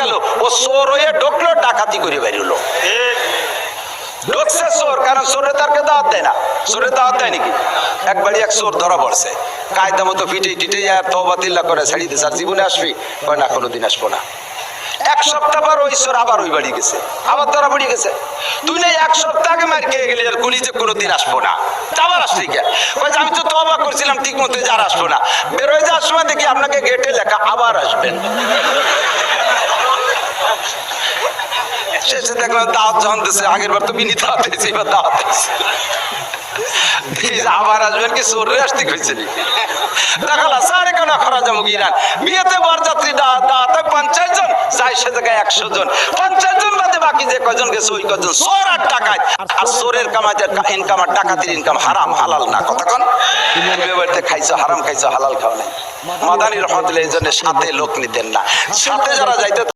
গেল, ও চোর হয়ে ঢুকলো, ডাকাতি করে বেরিয়ে ঢুকছে চোর, কারণ চোরের তারকে দাওয়াত দেয় না। চোরের দাওয়াত দেয় নাকি? একবারই এক চোর ধরা পড়ছে, কায়দা মতো পিটে টিটে তওবা তিল্লা করে ছাড়িয়ে দিয়েছে। আর জীবনে আসবি? কয় না, কোনোদিন আসবো না। এক সপ্তাহ পর ওই চোর আবার ওই বাড়ি গেছে, আবার ধরা পড়ে গেছে। তুই না এক সপ্তাহ আগে মার খেয়ে গেলি, আর গুলি যে কোনোদিন আসবো না, আবার আসলি কে? আমি তো তওবা করছিলাম ঠিক মতো, যে আর আসবো না। বেরোয় যাওয়ার সময় দেখি আপনাকে গেটে লেখা আবার আসবেন। শেষে দেখলাম দাওয়াত যখন দিচ্ছে, আগের বার তো বিনি দাওয়াত দিয়েছে, এবার দাওয়াত দিচ্ছে, আবার আসবেন কি? চোরে আসতে কইছে দেখালা সাড়ে কেন খরা যাবো ইরান বিয়েতে বরযাত্রী দাওয়াতে 50 জন যায়, সে জায়গায় 100 জন, 50 জন বাদে বাকি যে কজন গেছে ওই কজন চোর আর ডাকাত। আর চোরের কামাইতে ইনকাম আর ডাকাতির ইনকাম হারাম, হালাল না। কতক্ষণ বাড়িতে খাইছো হারাম, খাইছো হালাল খাও নাই। মাদানী রহমতুল্লাহ এই জন্য সাথে লোক নিতেন না, সাথে যারা যাইতে